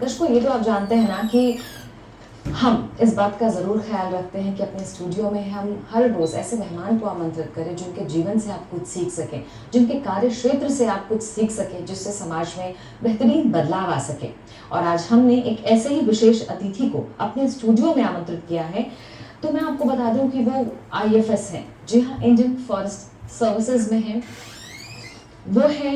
दर्शकों, ये तो आप जानते हैं ना कि हम इस बात का ज़रूर ख्याल रखते हैं कि अपने स्टूडियो में हम हर रोज़ ऐसे मेहमान को आमंत्रित करें जिनके जीवन से आप कुछ सीख सकें, जिनके कार्य क्षेत्र से आप कुछ सीख सकें, जिससे समाज में बेहतरीन बदलाव आ सके। और आज हमने एक ऐसे ही विशेष अतिथि को अपने स्टूडियो में आमंत्रित किया है। तो मैं आपको बता दूं कि वो IFS हैं। जी हाँ, इंडियन फॉरेस्ट सर्विसेज में हैं। वो है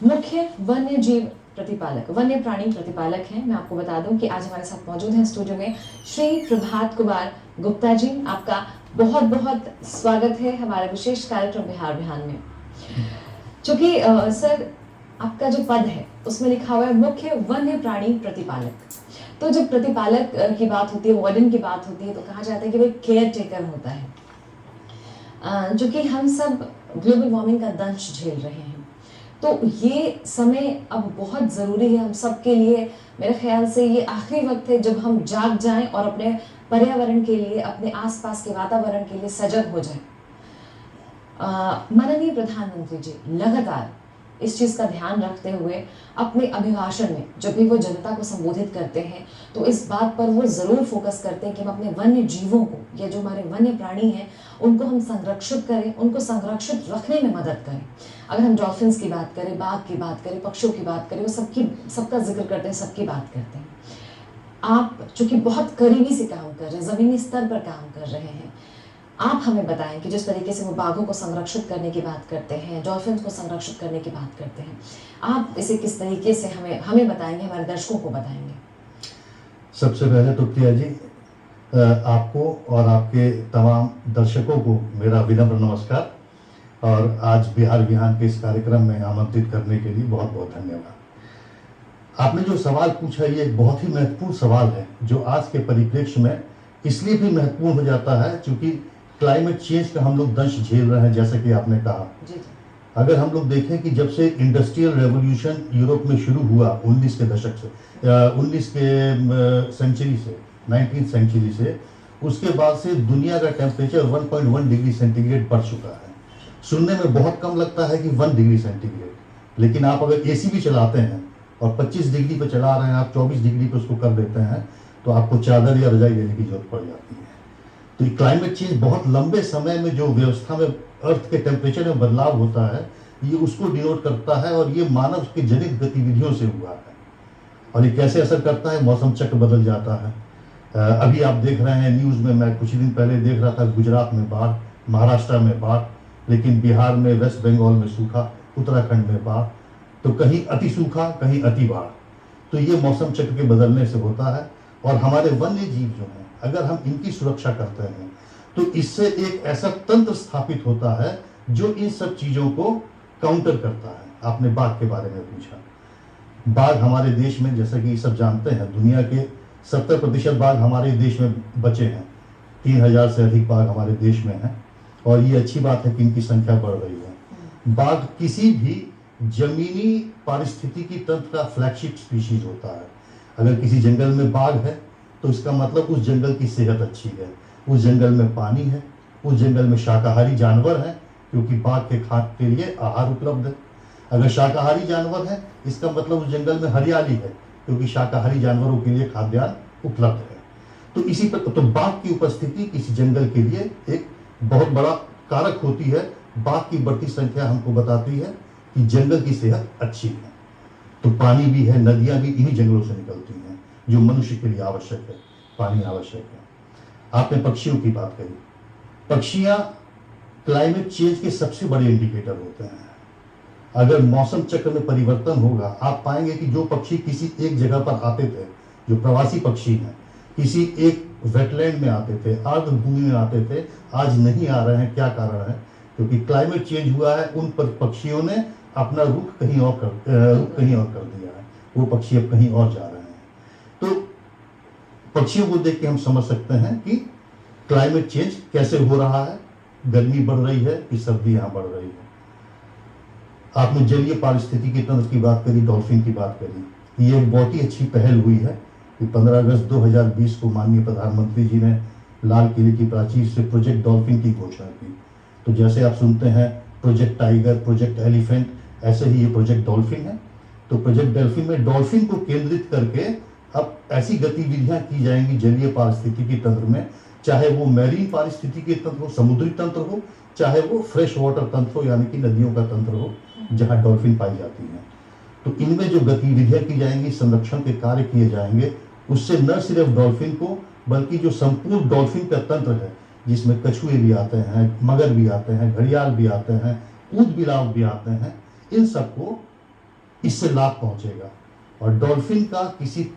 मुख्य वन्य जीव प्रतिपालक, वन्य प्राणी प्रतिपालक हैं। मैं आपको बता दूं कि आज हमारे साथ मौजूद हैं स्टूडियो में श्री प्रभात कुमार गुप्ता जी। आपका बहुत बहुत स्वागत है हमारे विशेष कार्यक्रम बिहार बिहान में। चूंकि सर, आपका जो पद है उसमें लिखा हुआ है मुख्य वन्य प्राणी प्रतिपालक। तो जब प्रतिपालक की बात होती है, वार्डन की बात होती है, तो कहा जाता है कि वो केयर टेकर होता है। जो कि हम सब ग्लोबल वार्मिंग का दंश झेल रहे हैं, तो ये समय अब बहुत ज़रूरी है हम सब के लिए। मेरे ख्याल से ये आखिरी वक्त है जब हम जाग जाएं और अपने पर्यावरण के लिए, अपने आसपास के वातावरण के लिए सजग हो जाएं। माननीय प्रधानमंत्री जी लगातार इस चीज़ का ध्यान रखते हुए अपने अभिभाषण में जब भी वो जनता को संबोधित करते हैं, तो इस बात पर वो ज़रूर फोकस करते हैं कि हम अपने वन्य जीवों को, या जो हमारे वन्य प्राणी हैं, उनको हम संरक्षित करें, उनको संरक्षित रखने में मदद करें। अगर हम डॉल्फिन्स की बात करें, बाघ की बात करें, पक्षियों की बात करें, वो सबका जिक्र करते हैं, सबकी बात करते हैं। आप चूंकि बहुत करीबी से काम कर रहे हैं, ज़मीनी स्तर पर काम कर रहे हैं, आप हमें बताएं कि जिस तरीके से वो बाघों को संरक्षित करने की बात करते हैं, डॉल्फिन को संरक्षित करने की बात करते हैं, आप इसे किस तरीके से हमें बताएंगे, हमारे दर्शकों को बताएंगे? सबसे पहले तो प्रिया जी, आपको और आपके तमाम दर्शकों को मेरा विनम्र नमस्कार, और आज बिहार बिहान के इस कार्यक्रम में आमंत्रित करने के लिए बहुत बहुत धन्यवाद। आपने जो सवाल पूछा, ये एक बहुत ही महत्वपूर्ण सवाल है, जो आज के परिप्रेक्ष्य में इसलिए भी महत्वपूर्ण हो जाता है क्योंकि क्लाइमेट चेंज का हम लोग दंश झेल रहे हैं, जैसा कि आपने कहा। अगर हम लोग देखें कि जब से इंडस्ट्रियल रेवोल्यूशन यूरोप में शुरू हुआ 19 के दशक से, 19 के सेंचुरी से, 19th सेंचुरी से, उसके बाद से दुनिया का टेम्परेचर 1.1 डिग्री सेंटीग्रेड बढ़ चुका है। सुनने में बहुत कम लगता है कि 1 डिग्री सेंटीग्रेड, लेकिन आप अगर AC भी चलाते हैं और 25 डिग्री पे चला रहे हैं, आप 24 डिग्री पे उसको कर देते हैं, तो आपको चादर या रजाई लेने की जरूरत पड़ जाती है। तो ये क्लाइमेट चेंज बहुत लंबे समय में जो व्यवस्था में अर्थ के टेम्परेचर में बदलाव होता है, ये उसको डिनोट करता है, और ये मानव के जनित गतिविधियों से हुआ है। और ये कैसे असर करता है? मौसम चक्र बदल जाता है। अभी आप देख रहे हैं न्यूज़ में, मैं कुछ दिन पहले देख रहा था, गुजरात में बाढ़, महाराष्ट्र में बाढ़, लेकिन बिहार में, वेस्ट बंगाल में सूखा, उत्तराखंड में बाढ़, तो कहीं अति सूखा, कहीं अति बाढ़। तो ये मौसम चक्र के बदलने से होता है। और हमारे वन्य जीव जो हैं, अगर हम इनकी सुरक्षा करते हैं, तो इससे एक ऐसा तंत्र स्थापित होता है जो इन सब चीज़ों को काउंटर करता है। आपने बाघ के बारे में पूछा। बाघ हमारे देश में, जैसा कि सब जानते हैं, दुनिया के 70% बाघ हमारे देश में बचे हैं। 3000 से अधिक बाघ हमारे देश में हैं, और ये अच्छी बात है कि इनकी संख्या बढ़ रही है। बाघ किसी भी जमीनी पारिस्थितिकी तंत्र का फ्लैगशिप स्पीशीज होता है। अगर किसी जंगल में बाघ है, तो इसका मतलब उस जंगल की सेहत अच्छी है, उस जंगल में पानी है, उस जंगल में शाकाहारी जानवर हैं, क्योंकि बाघ के खाने के लिए आहार उपलब्ध है। अगर शाकाहारी जानवर है, इसका मतलब उस जंगल में हरियाली है, क्योंकि शाकाहारी जानवरों के लिए खाद्यान्न उपलब्ध है। तो इसी पर तो बाघ की उपस्थिति किसी जंगल के लिए एक बहुत बड़ा कारक होती है। बाघ की बढ़ती संख्या हमको बताती है कि जंगल की सेहत अच्छी है। तो पानी भी है, नदियां भी इन्हीं जंगलों से निकलती हैं, जो मनुष्य के लिए आवश्यक है। पानी आवश्यक है। आपने पक्षियों की बात करी। पक्षियां क्लाइमेट चेंज के सबसे बड़े इंडिकेटर होते हैं। अगर मौसम चक्र में परिवर्तन होगा, आप पाएंगे कि जो पक्षी किसी एक जगह पर आते थे, जो प्रवासी पक्षी हैं, किसी एक वेटलैंड में आते थे, आर्द्र भूमि में आते थे, आज नहीं आ रहे हैं। क्या कारण है? क्योंकि क्लाइमेट चेंज हुआ है। उन पक्षियों ने अपना रुख कहीं और कर दिया है। वो पक्षी अब कहीं और जा रहे हैं। तो पक्षियों को देख के हम समझ सकते हैं कि क्लाइमेट चेंज कैसे हो रहा है। गर्मी बढ़ रही है कि सर्दी यहाँ बढ़ रही है। आपने जलीय पारिस्थितिकी तंत्र की बात करी, डॉल्फिन की बात करी। ये एक बहुत ही अच्छी पहल हुई है कि 15 अगस्त 2020 को माननीय प्रधानमंत्री जी ने लाल किले की प्राचीर से प्रोजेक्ट डॉल्फिन की घोषणा की। तो जैसे आप सुनते हैं प्रोजेक्ट टाइगर, प्रोजेक्ट एलिफेंट, ऐसे ही ये प्रोजेक्ट डॉल्फिन है। तो प्रोजेक्ट डेल्फिन में डॉल्फिन को केंद्रित करके अब ऐसी गतिविधियां की जाएंगी जलीय पारिस्थितिकी तंत्र में, चाहे वो मैरीन पारिस्थितिकी तंत्र हो, समुद्री तंत्र हो, चाहे वो फ्रेश वाटर तंत्र हो यानी कि नदियों का तंत्र हो जहां डॉल्फिन पाई जाती हैं। तो इनमें जो गतिविधियां की जाएंगी, संरक्षण के कार्य किए जाएंगे, उससे न सिर्फ डॉल्फिन को बल्कि जो संपूर्ण डॉल्फिन का तंत्र है जिसमें कछुए भी आते हैं, मगर भी आते हैं, घड़ियाल भी आते हैं, ऊद बिलाव भी आते हैं, इन सबको इससे लाभ पहुंचेगा। और डॉल्फिन का किसी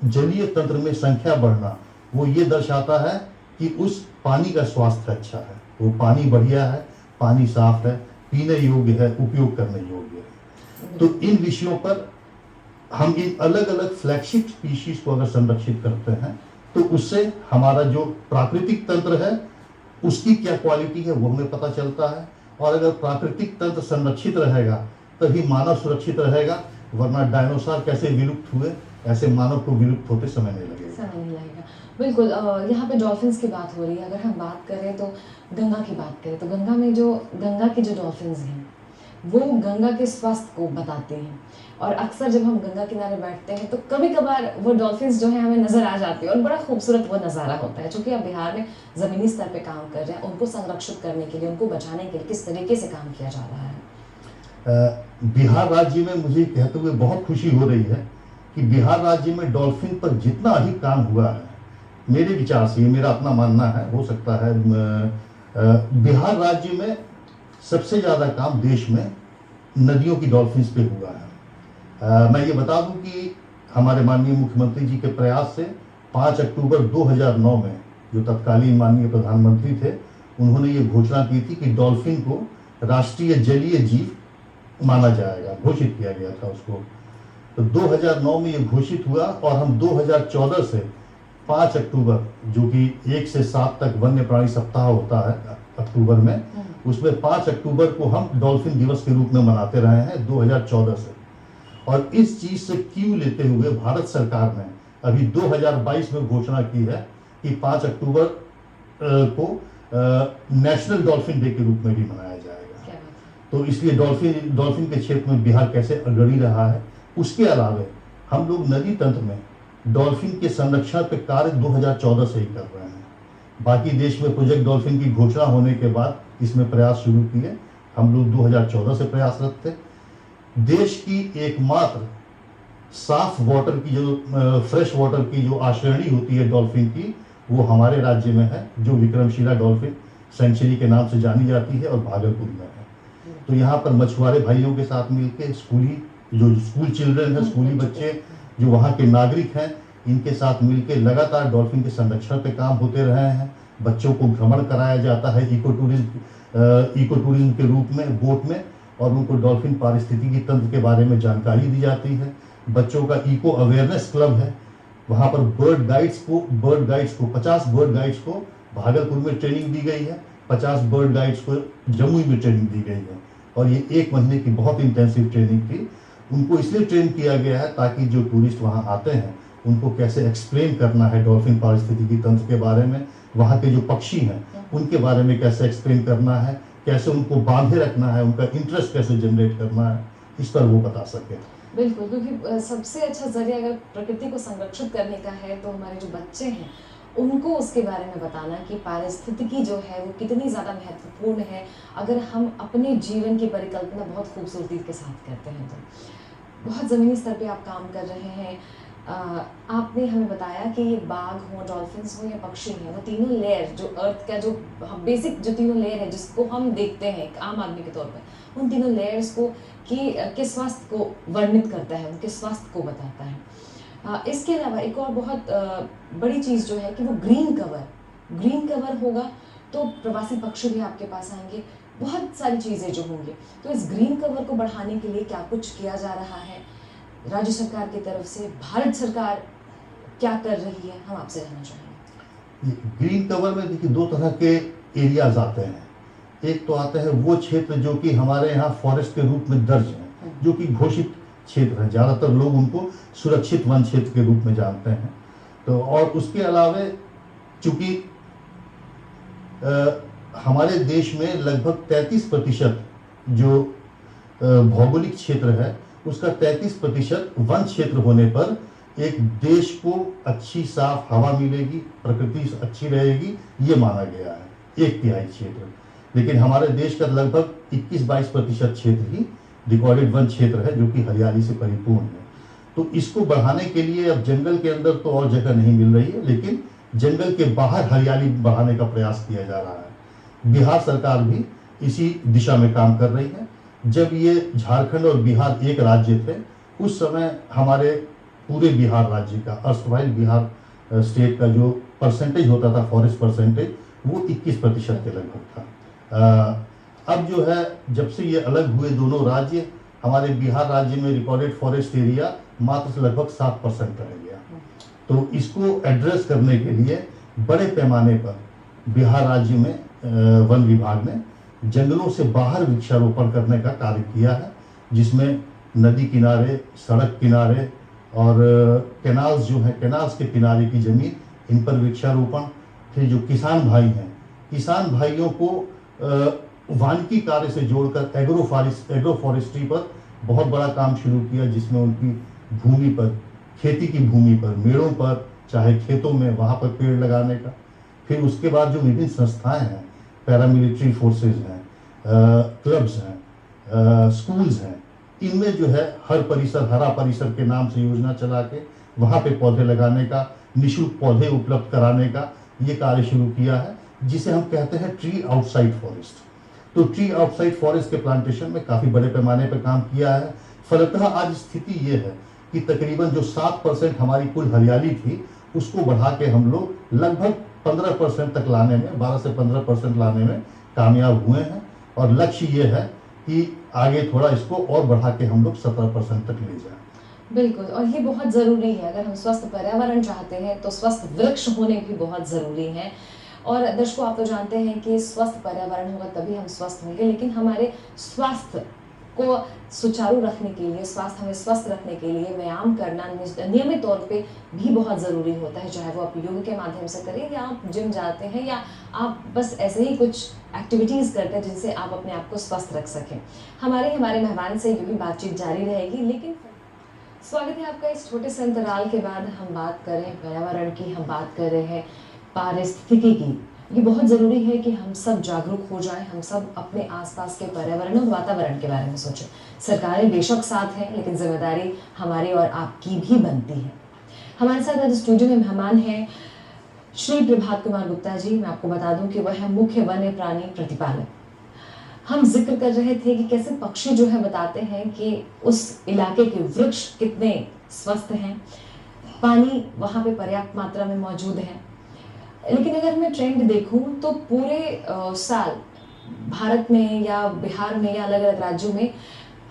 जलीय तंत्र में संख्या बढ़ना वो ये दर्शाता है कि उस पानी का स्वास्थ्य अच्छा है, वो पानी बढ़िया है, पानी साफ है, पीने योग्य है, उपयोग करने योग्य है। तो इन विषयों पर हम इन अलग अलग फ्लैगशिप स्पीशीज को अगर संरक्षित करते हैं तो उससे हमारा जो प्राकृतिक तंत्र है उसकी क्या क्वालिटी है वो हमें पता चलता है। और अगर प्राकृतिक तंत्र संरक्षित रहेगा तभी मानव सुरक्षित रहेगा, वरना डायनासोर कैसे विलुप्त हुए ऐसे मानव को विलुप्त होते समय नहीं लगेगा। बिल्कुल। यहाँ पे डॉल्फिन्स की बात हो रही है, अगर हम बात करें तो गंगा की बात करें तो गंगा के जो डॉल्फिन्स हैं वो गंगा के स्वास्थ्य को बताते हैं। और अक्सर जब हम गंगा किनारे बैठते हैं तो कभी कभार वो डॉल्फिन्स जो है हमें नज़र आ जाती है और बड़ा खूबसूरत वो नज़ारा होता है। चूँकि आप बिहार में ज़मीनी स्तर पे काम कर रहे हैं, उनको संरक्षित करने के लिए, उनको बचाने के लिए किस तरीके से काम किया जा रहा है? बिहार राज्य में मुझे कहते हुए बहुत खुशी हो रही है कि बिहार राज्य में डॉल्फिन पर जितना अधिक काम हुआ है, मेरे विचार से, मेरा अपना मानना है, हो सकता है बिहार राज्य में सबसे ज़्यादा काम देश में नदियों की डॉल्फिन्स पे हुआ है। मैं ये बता दूं कि हमारे माननीय मुख्यमंत्री जी के प्रयास से 5 अक्टूबर 2009 में जो तत्कालीन माननीय प्रधानमंत्री थे उन्होंने ये घोषणा की थी कि डॉल्फिन को राष्ट्रीय जलीय जीव माना जाएगा, घोषित किया गया था उसको। तो 2009 में ये घोषित हुआ और हम 2014 से 5 अक्टूबर जो कि 1 से 7 तक वन्य प्राणी सप्ताह होता है अक्टूबर में, उसमें 5 अक्टूबर को हम डॉल्फिन दिवस के रूप में मनाते रहे हैं 2014 से। और इस चीज से क्यों लेते हुए भारत सरकार ने अभी 2022 में घोषणा की है कि 5 अक्टूबर को नेशनल डॉल्फिन डे के रूप में भी मनाया जाएगा। तो इसलिए डॉल्फिन के क्षेत्र में बिहार कैसे अग्रणी रहा है। उसके अलावा हम लोग नदी तंत्र में डॉल्फिन के संरक्षण पे कार्य 2014 से ही कर रहे हैं। बाकी देश में प्रोजेक्ट डॉल्फिन की घोषणा होने के बाद इसमें प्रयास शुरू किए, हम लोग 2014 से प्रयासरत थे। देश की एकमात्र साफ वाटर की जो फ्रेश वाटर की जो आश्रयणी होती है डॉल्फिन की, वो हमारे राज्य में है, जो विक्रमशिला डॉल्फिन सेंचुरी के नाम से जानी जाती है और भागलपुर में है। तो यहाँ पर मछुआरे भाइयों के साथ मिलकर स्कूल चिल्ड्रन है, स्कूली बच्चे जो वहाँ के नागरिक हैं, इनके साथ मिलकर लगातार डॉल्फिन के संरक्षण पे काम होते रहे हैं। बच्चों को भ्रमण कराया जाता है इको टूरिज्म के रूप में बोट में, और उनको डॉल्फिन पारिस्थितिकी तंत्र के बारे में जानकारी दी जाती है। बच्चों का इको अवेयरनेस क्लब है, वहाँ पर बर्ड गाइड्स को 50 बर्ड गाइड्स को भागलपुर में ट्रेनिंग दी गई है, 50 बर्ड गाइड्स को जमुई में ट्रेनिंग दी गई है। और ये 1 महीने की बहुत इंटेंसिव ट्रेनिंग थी। उनको इसलिए ट्रेन किया गया है ताकि जो टूरिस्ट वहाँ आते हैं उनको कैसे एक्सप्लेन करना है डॉल्फिन पारिस्थितिकी तंत्र के बारे में, वहाँ के जो पक्षी हैं उनके बारे में कैसे एक्सप्लेन करना है, कैसे उनको बांधे रखना है, उनका इंटरेस्ट कैसे जनरेट करना है, इस पर वो बता सके। बिल्कुल, क्योंकि सबसे अच्छा जरिया अगर प्रकृति को संरक्षित करने का है तो हमारे जो बच्चे हैं उनको उसके बारे में बताना कि पारिस्थितिकी जो है वो कितनी ज़्यादा महत्वपूर्ण है। अगर हम अपने जीवन की परिकल्पना बहुत खूबसूरती के साथ करते हैं तो बहुत ज़मीनी स्तर पे आप काम कर रहे हैं। आपने हमें बताया कि ये बाघ हो, डॉल्फिन्स हो या पक्षी हैं, वो तीनों लेयर जो अर्थ का जो बेसिक जो तीनों लेयर है जिसको हम देखते हैं आम आदमी के तौर पर, उन तीनों लेयर्स को के स्वास्थ्य को वर्णित करता है, उनके स्वास्थ्य को बताता है। इसके अलावा एक और बहुत बड़ी चीज़ जो है कि वो ग्रीन कवर होगा तो प्रवासी पक्षी भी आपके पास आएंगे, बहुत सारी चीज़ें जो होंगी। तो इस ग्रीन कवर को बढ़ाने के लिए क्या कुछ किया जा रहा है राज्य सरकार की तरफ से, भारत सरकार क्या कर रही है, हम आपसे जानना चाहेंगे। ग्रीन कवर में देखिए 2 तरह के एरियाज आते हैं। एक तो आता है वो क्षेत्र जो कि हमारे यहाँ फॉरेस्ट के रूप में दर्ज है, जो कि घोषित क्षेत्र है, ज़्यादातर लोग उनको सुरक्षित वन क्षेत्र के रूप में जानते हैं। तो और उसके अलावा चूंकि हमारे देश में लगभग 33% जो भौगोलिक क्षेत्र है उसका 33% वन क्षेत्र होने पर एक देश को अच्छी साफ हवा मिलेगी, प्रकृति अच्छी रहेगी, ये माना गया है, 1/3 क्षेत्र। लेकिन हमारे देश का लगभग 21-22% क्षेत्र ही रिकॉर्डेड वन क्षेत्र है, जो कि हरियाली से परिपूर्ण है। तो इसको बढ़ाने के लिए अब जंगल के अंदर तो और जगह नहीं मिल रही है, लेकिन जंगल के बाहर हरियाली बढ़ाने का प्रयास किया जा रहा है। बिहार सरकार भी इसी दिशा में काम कर रही है। जब ये झारखंड और बिहार एक राज्य थे, उस समय हमारे पूरे बिहार राज्य का, अर्स्टवाइल बिहार स्टेट का जो परसेंटेज होता था, फॉरेस्ट परसेंटेज, वो 21% के लगभग था। अब जो है, जब से ये अलग हुए दोनों राज्य, हमारे बिहार राज्य में रिकॉर्डेड फॉरेस्ट एरिया मात्र लगभग 7% रह गया। तो इसको एड्रेस करने के लिए बड़े पैमाने पर बिहार राज्य में वन विभाग ने जंगलों से बाहर वृक्षारोपण करने का कार्य किया है, जिसमें नदी किनारे, सड़क किनारे और कैनाल्स जो हैं, कैनाल्स के किनारे की जमीन, इन पर वृक्षारोपण। फिर जो किसान भाई हैं, किसान भाइयों को वानिकी कार्य से जोड़कर एग्रो फॉरेस्ट्री पर बहुत बड़ा काम शुरू किया, जिसमें उनकी भूमि पर, खेती की भूमि पर, मेड़ों पर, चाहे खेतों में, वहाँ पर पेड़ लगाने का। फिर उसके बाद जो विभिन्न संस्थाएं हैं, पैरामिलिट्री फोर्सेज हैं, क्लब्स हैं, स्कूल्स हैं, इनमें जो है हर परिसर, हरा परिसर के नाम से योजना चला के वहाँ पे पौधे लगाने का, निःशुल्क पौधे उपलब्ध कराने का ये कार्य शुरू किया है, जिसे हम कहते हैं ट्री आउटसाइड फॉरेस्ट। तो ट्री आउटसाइड फॉरेस्ट के प्लांटेशन में काफ़ी बड़े पैमाने पर काम किया है। फलतः आज स्थिति ये है कि तकरीबन जो 7% हमारी कुल हरियाली थी, उसको बढ़ा के हम लोग लगभग 15% तक लाने में, 12 से 15% लाने में कामयाब हुए हैं। और लक्ष्य ये है कि आगे थोड़ा इसको और बढ़ा के हम लोग 17% तक ले जाएं। बिल्कुल, और ये बहुत ज़रूरी है। अगर हम स्वस्थ पर्यावरण चाहते हैं तो स्वस्थ वृक्ष होने भी बहुत ज़रूरी हैं। और दर्शकों, आप तो जानते हैं कि स्वस्थ पर्यावरण होगा तभी हम स्वस्थ होंगे, लेकिन हमारे स्वास्थ्य को सुचारू रखने के लिए, हमें स्वस्थ रखने के लिए व्यायाम करना नियमित तौर पे भी बहुत ज़रूरी होता है। चाहे वो आप योग के माध्यम से करें, या आप जिम जाते हैं, या आप बस ऐसे ही कुछ एक्टिविटीज़ करते हैं जिनसे आप अपने आप को स्वस्थ रख सकें। हमारे मेहमान से यूँ ही बातचीत जारी रहेगी, लेकिन स्वागत है आपका इस छोटे से अंतराल के बाद। हम बात कर रहे हैं पर्यावरण की, हम बात कर रहे हैं पारिस्थितिकी की। ये बहुत ज़रूरी है कि हम सब जागरूक हो जाएं, हम सब अपने आसपास के पर्यावरण और वातावरण के बारे में सोचें। सरकारें बेशक साथ हैं, लेकिन जिम्मेदारी हमारी और आपकी भी बनती है। हमारे साथ आज स्टूडियो में मेहमान हैं श्री प्रभात कुमार गुप्ता जी। मैं आपको बता दूं कि वह है मुख्य वन्य प्राणी प्रतिपालक। हम जिक्र कर रहे थे कि कैसे पक्षी जो है बताते हैं कि उस इलाके के वृक्ष कितने स्वस्थ हैं, पानी वहाँ पे पर्याप्त मात्रा में मौजूद है। लेकिन अगर मैं ट्रेंड देखूं तो पूरे साल भारत में या बिहार में या अलग अलग राज्यों में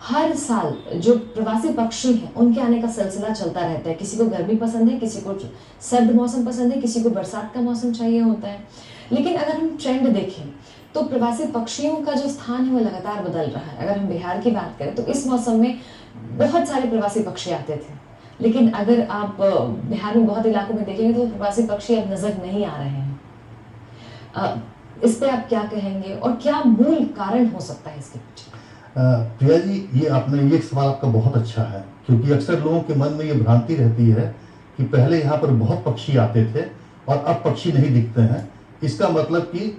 हर साल जो प्रवासी पक्षी हैं, उनके आने का सिलसिला चलता रहता है। किसी को गर्मी पसंद है, किसी को सर्द मौसम पसंद है, किसी को बरसात का मौसम चाहिए होता है। लेकिन अगर हम ट्रेंड देखें तो प्रवासी पक्षियों का जो स्थान है वो लगातार बदल रहा है। अगर हम बिहार की बात करें तो इस मौसम में बहुत सारे प्रवासी पक्षी आते थे, लेकिन अगर आप बिहार में बहुत इलाकों में देखेंगे तो प्रवासी पक्षी अब नजर नहीं आ रहे हैं। इस पे आप क्या कहेंगे और क्या मूल कारण हो सकता है इसके पीछे? प्रिया जी, ये सवाल आपका बहुत अच्छा है, क्योंकि अक्सर लोगों के मन में ये भ्रांति रहती है कि पहले यहाँ पर बहुत पक्षी आते थे और अब पक्षी नहीं दिखते हैं। इसका मतलब कि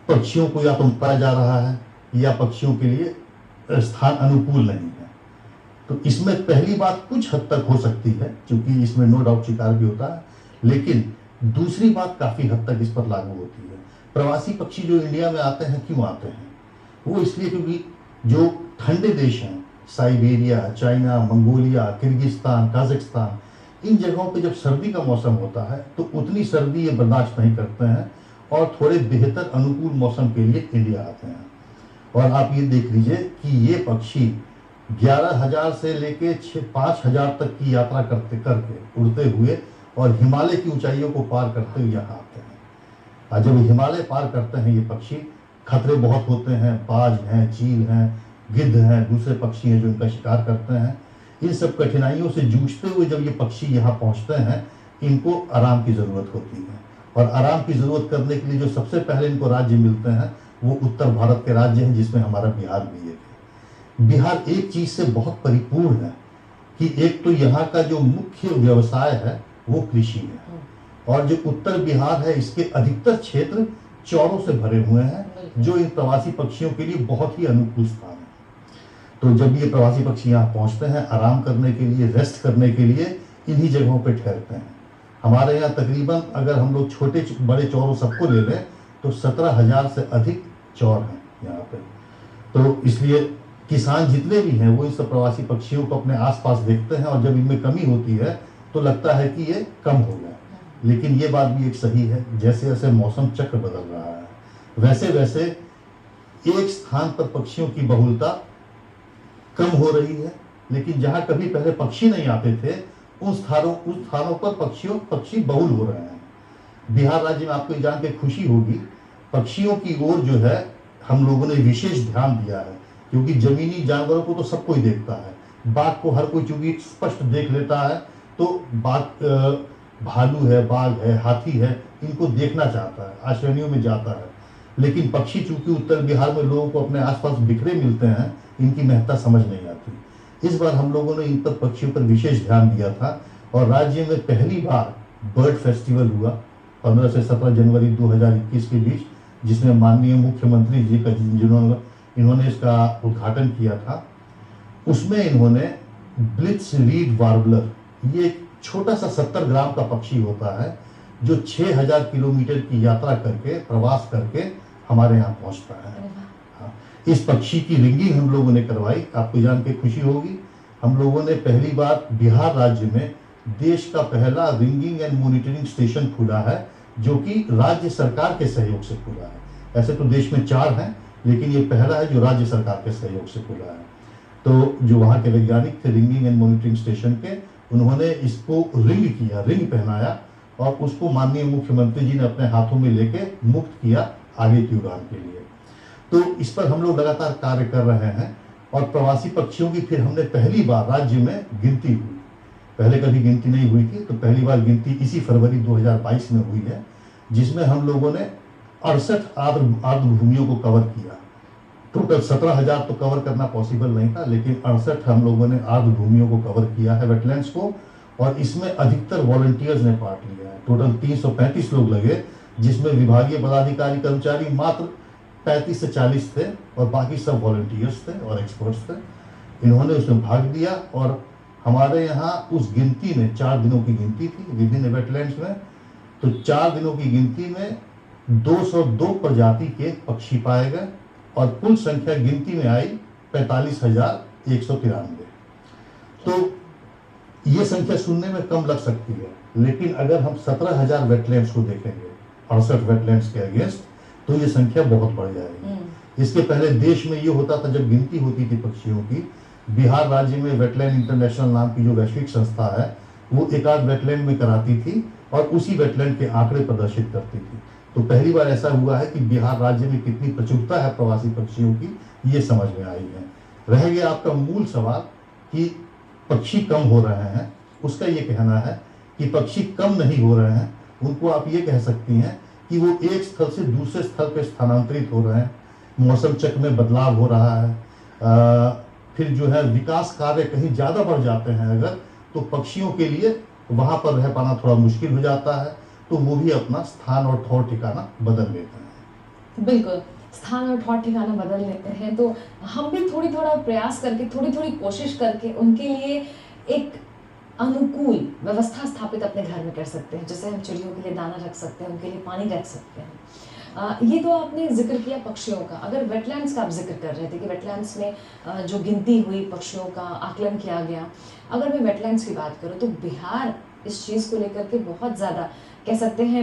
पक्षियों को या तो पाया जा रहा है या पक्षियों के लिए स्थान अनुकूल नहीं है। तो इसमें पहली बात कुछ हद तक हो सकती है, क्योंकि इसमें नो डाउट शिकार भी होता है, लेकिन दूसरी बात काफ़ी हद तक इस पर लागू होती है। प्रवासी पक्षी जो इंडिया में आते हैं, क्यों आते हैं? वो इसलिए क्योंकि जो ठंडे देश हैं, Siberia, China, Mongolia, Kyrgyzstan, Kazakhstan, इन जगहों पे जब सर्दी का मौसम होता है तो उतनी सर्दी ये बर्दाश्त नहीं करते हैं और थोड़े बेहतर अनुकूल मौसम के लिए इंडिया आते हैं। और आप ये देख लीजिए कि ये पक्षी 11,000 से लेके 5,000 तक की यात्रा करके उड़ते हुए और हिमालय की ऊंचाइयों को पार करते हुए यहाँ आते हैं। और जब हिमालय पार करते हैं ये पक्षी, खतरे बहुत होते हैं, बाज हैं, चील हैं, गिद्ध हैं, दूसरे पक्षी हैं जो इनका शिकार करते हैं। इन सब कठिनाइयों से जूझते हुए जब ये पक्षी यहाँ पहुँचते हैं, इनको आराम की ज़रूरत होती है। और आराम की ज़रूरत करने के लिए जो सबसे पहले इनको राज्य मिलते हैं वो उत्तर भारत के राज्य हैं, जिसमें हमारा बिहार भी एक है। बिहार एक चीज से बहुत परिपूर्ण है कि एक तो यहाँ का जो मुख्य व्यवसाय है वो कृषि है, और जो उत्तर बिहार है इसके अधिकतर क्षेत्र चौरों से भरे हुए हैं, जो इन प्रवासी पक्षियों के लिए बहुत ही अनुकूल स्थान है। तो जब ये प्रवासी पक्षी यहाँ पहुंचते हैं आराम करने के लिए, रेस्ट करने के लिए इन्हीं जगहों पे ठहरते हैं। हमारे यहाँ तकरीबन अगर हम लोग छोटे बड़े चौरों सबको ले लें तो 17,000 से अधिक चौर हैं यहाँ पे। तो इसलिए किसान जितने भी हैं वो इन सब प्रवासी पक्षियों को अपने आसपास देखते हैं, और जब इनमें कमी होती है तो लगता है कि ये कम हो गया। लेकिन ये बात भी एक सही है, जैसे जैसे मौसम चक्र बदल रहा है वैसे वैसे एक स्थान पर पक्षियों की बहुलता कम हो रही है, लेकिन जहां कभी पहले पक्षी नहीं आते थे उन स्थानों पर पक्षी बहुल हो रहे हैं। बिहार राज्य में आपको जान के खुशी होगी, पक्षियों की ओर जो है हम लोगों ने विशेष ध्यान दिया है, क्योंकि जमीनी जानवरों को तो सब कोई देखता है, बाघ को हर कोई चूंकि स्पष्ट देख लेता है, तो बाघ, भालू है, बाघ है, हाथी है, इनको देखना चाहता है, आश्रयनियों में जाता है। लेकिन पक्षी चूंकि उत्तर बिहार में लोगों को अपने आसपास बिखरे मिलते हैं, इनकी महत्ता समझ नहीं आती। इस बार हम लोगों ने इन पर पक्षियों पर विशेष ध्यान दिया था, और राज्य में पहली बार बर्ड फेस्टिवल हुआ 15 से 17 जनवरी 2021 के बीच, जिसमें माननीय मुख्यमंत्री जी का इन्होंने इसका उद्घाटन किया था। उसमें इन्होंने ब्लिट्स रीड वार्बलर, ये एक छोटा सा 70 ग्राम का पक्षी होता है जो 6000 किलोमीटर की यात्रा करके, प्रवास करके हमारे यहाँ पहुंचता है। हाँ, इस पक्षी की रिंगिंग हम लोगों ने करवाई। आपको जान के खुशी होगी, हम लोगों ने पहली बार बिहार राज्य में देश का पहला रिंगिंग एंड मॉनिटरिंग स्टेशन खुला है, जो कि राज्य सरकार के सहयोग से खुला है। ऐसे तो देश में 4 हैं, लेकिन ये पहला है जो राज्य सरकार के सहयोग से खुला है। तो जो वहाँ के वैज्ञानिक थे रिंगिंग एंड मॉनिटरिंग स्टेशन के, उन्होंने इसको रिंग किया, रिंग पहनाया, और उसको माननीय मुख्यमंत्री जी ने अपने हाथों में लेके मुक्त किया आगे की उड़ान के लिए। तो इस पर हम लोग लगातार कार्य कर रहे हैं, और प्रवासी पक्षियों की फिर हमने पहली बार राज्य में गिनती हुई। पहले कभी गिनती नहीं हुई थी, तो पहली बार गिनती इसी फरवरी 2022 में हुई है, जिसमें हम लोगों ने 68 आर्द्र भूमियों को कवर किया। टोटल 17,000 तो कवर करना पॉसिबल नहीं था, लेकिन 68 हम लोगों ने आर्द्र भूमियों को कवर किया है, वेटलैंड्स को, और इसमें अधिकतर वॉलंटियर्स ने पार्ट लिया है। टोटल 335 लोग लगे, जिसमें विभागीय पदाधिकारी कर्मचारी मात्र 35 से 40 थे, और बाकी सब वॉलंटियर्स थे और एक्सपर्ट्स थे। इन्होंने उसमें भाग लिया, और हमारे यहाँ उस गिनती में 4 दिनों की गिनती थी विभिन्न वेटलैंड्स में, तो 4 दिनों की गिनती में 202 प्रजाति के पक्षी पाए गए, और कुल संख्या गिनती में आई 45,193। तो ये संख्या सुनने में कम लग सकती है, लेकिन अगर हम 17,000 वेटलैंड्स को देखेंगे 68 वेटलैंड्स के अगेंस्ट, तो ये संख्या बहुत बढ़ जाएगी। इसके पहले देश में ये होता था, जब गिनती होती थी पक्षियों की, बिहार राज्य में वेटलैंड इंटरनेशनल नाम की जो वैश्विक संस्था है, वो एक आध वेटलैंड में कराती थी और उसी वेटलैंड के आंकड़े प्रदर्शित करती थी। तो पहली बार ऐसा हुआ है कि बिहार राज्य में कितनी प्रचुरता है प्रवासी पक्षियों की, ये समझ में आई है। रह गया आपका मूल सवाल कि पक्षी कम हो रहे हैं, उसका ये कहना है कि पक्षी कम नहीं हो रहे हैं, उनको आप ये कह सकती हैं कि वो एक स्थल से दूसरे स्थल पर स्थानांतरित हो रहे हैं, मौसम चक्र में बदलाव हो रहा है, फिर जो है विकास कार्य कहीं ज़्यादा बढ़ जाते हैं अगर, तो पक्षियों के लिए वहाँ पर रह पाना थोड़ा मुश्किल हो जाता है, तो वो भी अपना स्थान और ठौर ठिकाना बदल लेते हैं। बिल्कुल, स्थान और ठौर ठिकाना बदल लेते हैं, तो हम भी थोड़ा प्रयास करके, थोड़ी कोशिश करके उनके लिए एक अनुकूल व्यवस्था स्थापित अपने घर में कर सकते हैं। जैसे हम चिड़ियों के लिए दाना रख सकते हैं, उनके लिए पानी रख सकते हैं। ये तो आपने जिक्र किया पक्षियों का। अगर वेटलैंड्स का आप जिक्र कर रहे थे कि वेटलैंड्स में जो गिनती हुई पक्षियों का आकलन किया गया, अगर मैं वेटलैंड्स की बात करूँ तो बिहार इस चीज़ को लेकर के बहुत ज़्यादा कह सकते हैं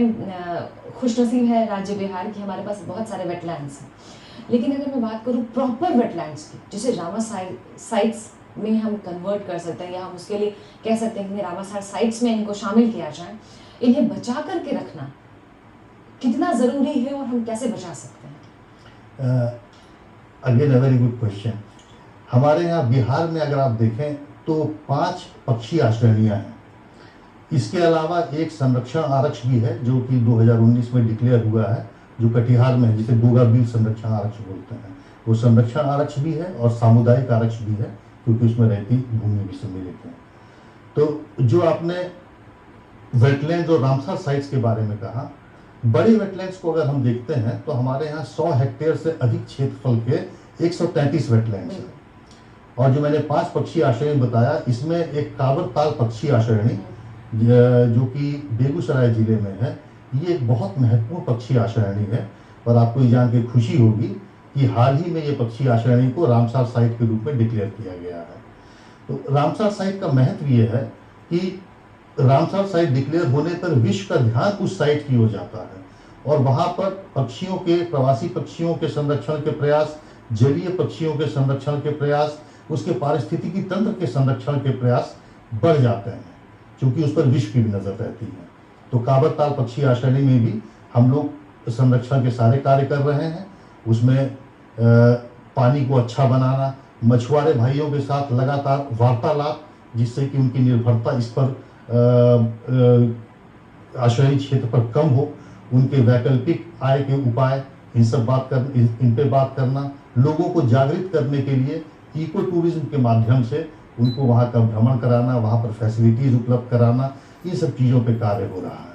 खुशनसीब है राज्य बिहार कि हमारे पास बहुत सारे वेटलैंड्स हैं। लेकिन अगर मैं बात करूँ प्रॉपर वेटलैंड्स की, जिसे रामासार साइट्स में हम कन्वर्ट कर सकते हैं, या हम उसके लिए कह सकते हैं कि रामासार साइट्स में इनको शामिल किया जाए, इन्हें बचा करके रखना कितना ज़रूरी है और हम कैसे बचा सकते हैं? Again a very good question. हमारे यहाँ बिहार में अगर आप देखें तो 5 पक्षी आश्रयनियाँ हैं। इसके अलावा एक संरक्षण आरक्ष भी है जो कि 2019 में डिक्लेयर हुआ है, जो कटिहार में है, जिसे गोगाबील संरक्षण आरक्ष बोलते हैं। वो संरक्षण आरक्ष भी है और सामुदायिक आरक्ष भी है, क्योंकि उसमें रहती भूमि भी सम्मिलित है। तो जो आपने वेटलैंड और रामसर साइट्स के बारे में कहा, बड़े वेटलैंड्स को अगर हम देखते हैं तो हमारे यहाँ 100 हेक्टेयर से अधिक क्षेत्रफल के 133 वेटलैंड्स हैं। और जो मैंने 5 पक्षी आश्रय बताया, इसमें एक कावरताल पक्षी आश्रयणी जो कि बेगूसराय जिले में है, ये एक बहुत महत्वपूर्ण पक्षी आश्रयणी है। और आपको ये जान के खुशी होगी कि हाल ही में ये पक्षी आश्रयणी को रामसर साइट के रूप में डिक्लेयर किया गया है। तो रामसर साइट का महत्व ये है कि रामसर साइट डिक्लेयर होने पर विश्व का ध्यान उस साइट की ओर जाता है, और वहां पर पक्षियों के, प्रवासी पक्षियों के संरक्षण के प्रयास, जलीय पक्षियों के संरक्षण के प्रयास, उसके पारिस्थितिकी तंत्र के संरक्षण के प्रयास बढ़ जाते हैं, क्योंकि उस पर विश्व की भी नजर रहती है। तो कावरताल पक्षी आश्रयणी में भी हम लोग संरक्षण के सारे कार्य कर रहे हैं। उसमें पानी को अच्छा बनाना, मछुआरे भाइयों के साथ लगातार वार्तालाप, जिससे कि उनकी निर्भरता इस पर आश्रयणी क्षेत्र पर कम हो, उनके वैकल्पिक आय के उपाय, इन पे बात करना, लोगों को जागृत करने के लिए इको टूरिज्म के माध्यम से उनको वहाँ का भ्रमण कराना, वहाँ पर फैसिलिटीज उपलब्ध कराना, ये सब चीज़ों पे कार्य हो रहा है।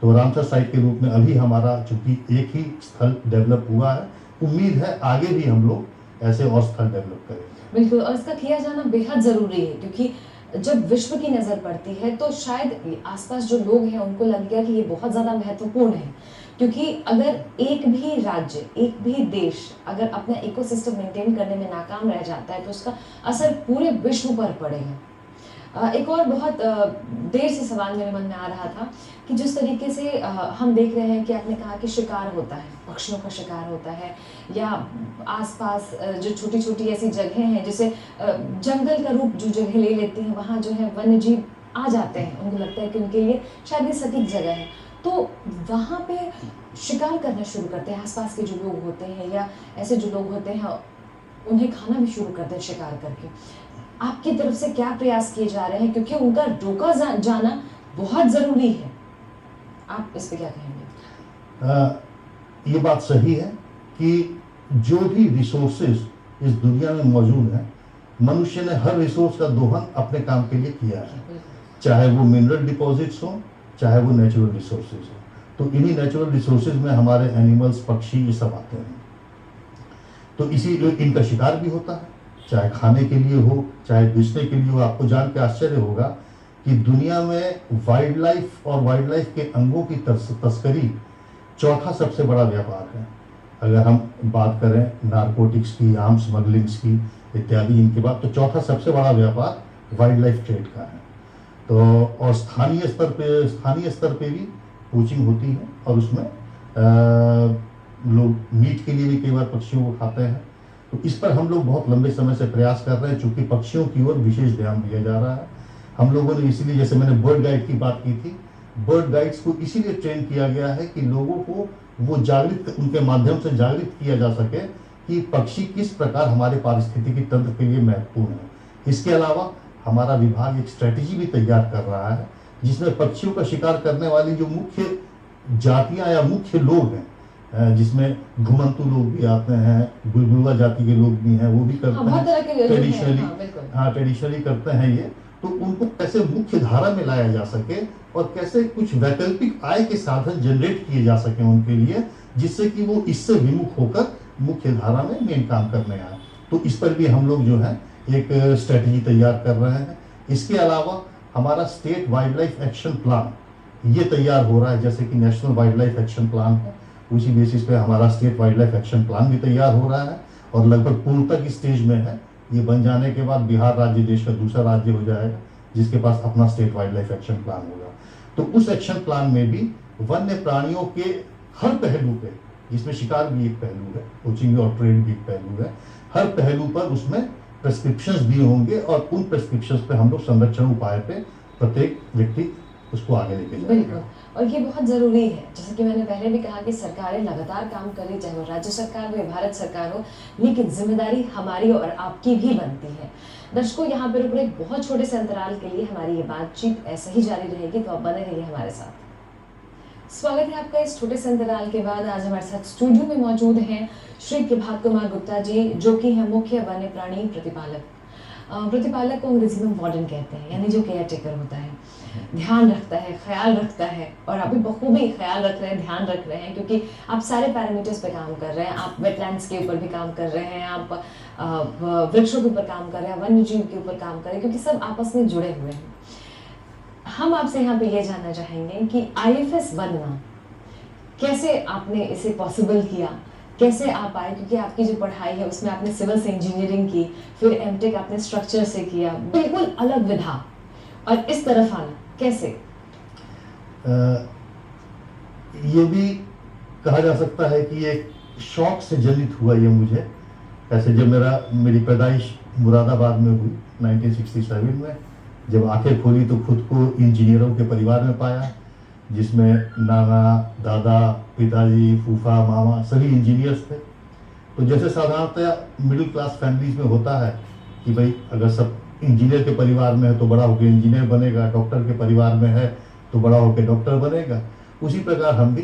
तो रामसर साइट के रूप में अभी हमारा चूंकि एक ही स्थल डेवलप हुआ है, उम्मीद है आगे भी हम लोग ऐसे और स्थल डेवलप करेंगे। बिल्कुल, और इसका किया जाना बेहद जरूरी है, क्योंकि जब विश्व की नजर पड़ती है तो शायद आसपास जो लोग हैं उनको लगेगा कि ये बहुत ज्यादा महत्वपूर्ण है, क्योंकि अगर एक भी राज्य, एक भी देश अगर अपना इकोसिस्टम मेंटेन करने में नाकाम रह जाता है तो उसका असर पूरे विश्व पर पड़ेगा। एक और बहुत देर से सवाल मेरे मन में आ रहा था कि जिस तरीके से हम देख रहे हैं कि आपने कहा कि शिकार होता है, पक्षियों का शिकार होता है, या आसपास जो छोटी छोटी ऐसी जगहें हैं जैसे जंगल का रूप जो जगह ले लेती हैं, वहाँ जो है वन्य जीव आ जाते हैं, उनको लगता है कि उनके लिए शायद ये सटीक जगह है, तो वहाँ पे शिकार करना शुरू करते हैं आसपास के जो लोग होते हैं, या ऐसे जो लोग होते हैं उन्हें खाना भी शुरू करते हैं शिकार करके। आपकी तरफ से क्या प्रयास किए जा रहे हैं, क्योंकि उनका रोका जाना बहुत जरूरी है, आप इस पे क्या कहेंगे? ये बात सही है कि जो भी रिसोर्सेज इस दुनिया में मौजूद हैं, मनुष्य ने हर रिसोर्स का दोहन अपने काम के लिए किया है, चाहे वो मिनरल डिपॉजिट्स हो, चाहे वो नेचुरल रिसोर्सेज हो। तो इन्हीं नेचुरल रिसोर्सेज में हमारे एनिमल्स, पक्षी, ये सब आते हैं। तो इसी इनका शिकार भी होता है, चाहे खाने के लिए हो, चाहे बेचने के लिए हो। आपको जान के आश्चर्य होगा कि दुनिया में वाइल्ड लाइफ और वाइल्ड लाइफ के अंगों की तस्करी चौथा सबसे बड़ा व्यापार है। अगर हम बात करें नारकोटिक्स की, आर्म्स स्मगलिंग्स की इत्यादि, इनके बाद तो चौथा सबसे बड़ा व्यापार वाइल्ड लाइफ ट्रेड का है। तो और स्थानीय स्तर पे भी पोचिंग होती है, और उसमें लोग मीट के लिए भी कई बार पक्षियों को खाते हैं। तो इस पर हम लोग बहुत लंबे समय से प्रयास कर रहे हैं, चूंकि पक्षियों की ओर विशेष ध्यान दिया जा रहा है। हम लोगों ने इसीलिए, जैसे मैंने बर्ड गाइड की बात की थी, बर्ड गाइड्स को इसीलिए ट्रेन किया गया है कि लोगों को वो जागृत, उनके माध्यम से जागृत किया जा सके कि पक्षी किस प्रकार हमारे पारिस्थितिकी तंत्र के लिए महत्वपूर्ण है। इसके अलावा हमारा विभाग एक स्ट्रेटेजी भी तैयार कर रहा है, जिसमें पक्षियों का शिकार करने वाली जो मुख्य जातियां या मुख्य लोग हैं, जिसमें घुमंतू लोग भी आते हैं, बुलबुला जाति के लोग भी हैं, वो भी करते हैं ट्रेडिशनली करते हैं ये। तो उनको कैसे मुख्य धारा में लाया जा सके और कैसे कुछ वैकल्पिक आय के साधन जनरेट किए जा सके उनके लिए, जिससे कि वो इससे विमुख होकर मुख्य धारा में मेन काम करने आए। तो इस पर भी हम लोग जो है एक स्ट्रेटेजी तैयार कर रहे हैं। इसके अलावा हमारा state wild life action plan ये तैयार हो रहा है, जैसे कि national wild life action plan है, उसी बेसिस पे हमारा state wild life action plan भी तैयार हो रहा है, और लगभग पूर्णता की स्टेज में है। ये बन जाने के बाद बिहार राज्य देश का दूसरा राज्य हो जाएगा जिसके पास अपना state wild life action plan होगा। तो उस एक्शन प्लान में भी वन्य प्राणियों के हर पहलू पे, जिसमें शिकार भी एक पहलू है, कोचिंग और ट्रेड भी एक पहलू है, हर पहलू पर उसमें प्रेस्क्रिप्शंस दिए होंगे, और उन प्रेस्क्रिप्शंस पे हम लोग संरक्षण उपाय पे प्रत्येक व्यक्ति उसको आगे लेके जाएंगे। बिल्कुल, और ये बहुत ज़रूरी है। जैसे कि मैंने पहले भी कहा कि सरकारें लगातार काम कर रही, चाहे वो राज्य सरकार हो या भारत सरकार हो, लेकिन जिम्मेदारी हमारी और आपकी भी बनती है। दर्शकों, यहाँ पर रुक एक बहुत छोटे से अंतराल के लिए हमारी ये बातचीत ऐसे ही जारी रहेगी, तो आप बने रहिए हमारे साथ। स्वागत है आपका इस छोटे से अंतराल के बाद। आज हमारे साथ स्टूडियो में मौजूद हैं श्री प्रभात कुमार गुप्ता जी, जो कि हैं मुख्य वन्य प्राणी प्रतिपालक। प्रतिपालक को अंग्रेजी में वार्डन कहते हैं, यानी जो केयर टेकर होता है, ध्यान रखता है, ख्याल रखता है। और अभी बखूबी ख्याल रख रहे हैं, ध्यान रख रहे हैं, क्योंकि आप सारे पैरामीटर्स पे काम कर रहे हैं। आप वेटलैंड्स के ऊपर भी काम कर रहे हैं, आप वृक्षों के ऊपर काम कर रहे हैं, वन्य जीव के ऊपर काम कर रहे हैं, क्योंकि सब आपस में जुड़े हुए हैं। हम आपसे यहाँ पे ये जानना चाहेंगे कि IFS बनना कैसे आपने इसे पॉसिबल किया, कैसे आप आए, क्योंकि आपकी जो पढ़ाई है उसमें आपने सिविल से इंजीनियरिंग की, फिर एमटेक आपने स्ट्रक्चर से किया, बिल्कुल अलग विधा, और इस तरफ आना कैसे? ये भी कहा जा सकता है कि एक शौक से जनित हुआ ये मुझे। ऐसे जब मेरी पैदाइश मुरादाबाद में हुई 1967 में, जब आंखें खोली तो खुद को इंजीनियरों के परिवार में पाया, जिसमें नाना, दादा, पिताजी, फूफा, मामा सभी इंजीनियर्स थे। तो जैसे साधारणतः मिडिल क्लास फैमिलीज में होता है कि भाई अगर सब इंजीनियर के परिवार में है तो बड़ा होकर इंजीनियर बनेगा, डॉक्टर के परिवार में है तो बड़ा होकर डॉक्टर बनेगा, उसी प्रकार हम भी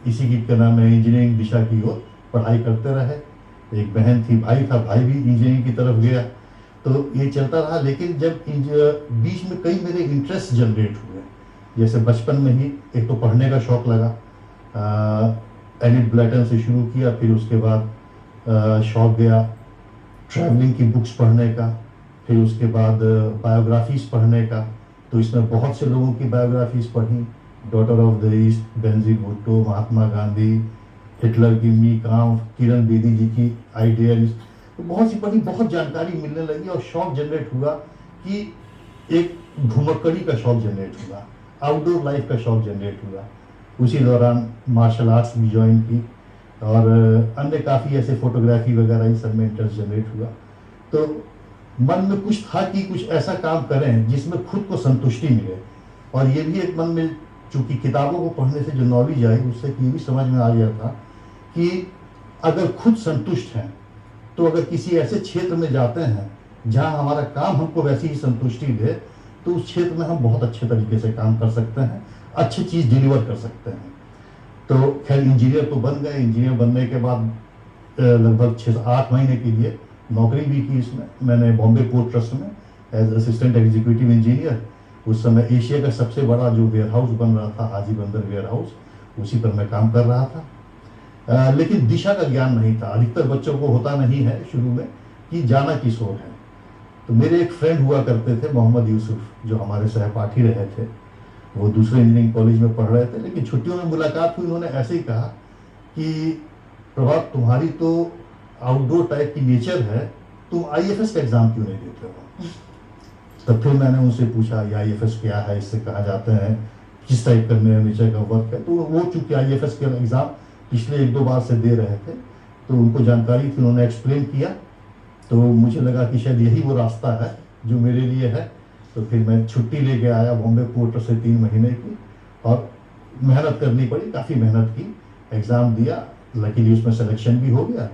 इसी की क्या नाम है इंजीनियरिंग दिशा की ओर पढ़ाई करते रहे। एक बहन थी, भाई था, भाई भी इंजीनियरिंग की तरफ गया, तो ये चलता रहा। लेकिन जब बीच में कई मेरे इंटरेस्ट जनरेट हुए, जैसे बचपन में ही एक तो पढ़ने का शौक लगा, एनिट ब्लैटन से शुरू किया, फिर उसके बाद शौक गया ट्रैवलिंग की बुक्स पढ़ने का, फिर उसके बाद बायोग्राफीज पढ़ने का। तो इसमें बहुत से लोगों की बायोग्राफीज पढ़ी, daughter of the east Benazir Bhutto, Mahatma Gandhi, Hitler की मी काम्फ, किरण बेदी जी की आइडियल्स, तो बहुत सी पढ़ी, बहुत जानकारी मिलने लगी और शौक जनरेट हुआ कि एक घुमक्कड़ी का शौक जनरेट हुआ, आउटडोर लाइफ का शौक जनरेट हुआ। उसी दौरान मार्शल आर्ट्स भी ज्वाइन की और अन्य काफ़ी ऐसे फोटोग्राफी वगैरह इन सब में इंटरेस्ट जनरेट हुआ। तो मन में कुछ था कि कुछ ऐसा काम करें जिसमें खुद को संतुष्टि मिले। और ये भी एक मन में, चूँकि किताबों को पढ़ने से जो नॉलेज आई उससे ये भी समझ में आ गया था कि अगर खुद संतुष्ट हैं तो अगर किसी ऐसे क्षेत्र में जाते हैं जहाँ हमारा काम हमको वैसी ही संतुष्टि दे, तो उस क्षेत्र में हम बहुत अच्छे तरीके से काम कर सकते हैं, अच्छी चीज़ डिलीवर कर सकते हैं। तो खैर इंजीनियर तो बन गए। इंजीनियर बनने के बाद लगभग 6-8 महीने के लिए नौकरी भी की इसमें मैंने बॉम्बे पोर्ट ट्रस्ट में एज असिस्टेंट एग्जीक्यूटिव इंजीनियर। उस समय एशिया का सबसे बड़ा जो वेयर हाउस बन रहा था, हाजी बंदर वेयर हाउस, उसी पर मैं काम कर रहा था। लेकिन दिशा का ज्ञान नहीं था, अधिकतर बच्चों को होता नहीं है शुरू में कि जाना किस ओर है। तो मेरे एक फ्रेंड हुआ करते थे मोहम्मद यूसुफ, जो हमारे सहपाठी रहे थे। वो दूसरे इंजीनियरिंग कॉलेज में पढ़ रहे थे, लेकिन छुट्टियों में मुलाकात हुई। उन्होंने ऐसे ही कहा कि प्रभात, तुम्हारी तो आउटडोर टाइप की नेचर है, तुम IFS का एग्ज़ाम क्यों नहीं देते हो? तब फिर मैंने उनसे पूछा ये IFS क्या है, इससे कहा जाता है, किस टाइप का मेरा नेचर का वर्क है। तो वो चूँकि IFS के एग्ज़ाम पिछले 1-2 बार से दे रहे थे, तो उनको जानकारी थी, उन्होंने एक्सप्लेन किया। तो मुझे लगा कि शायद यही वो रास्ता है जो मेरे लिए है। तो फिर मैं छुट्टी लेके आया बॉम्बे पोर्ट से 3 महीने की, और मेहनत करनी पड़ी, काफ़ी मेहनत की, एग्ज़ाम दिया, लकीली उसमें सिलेक्शन भी हो गया।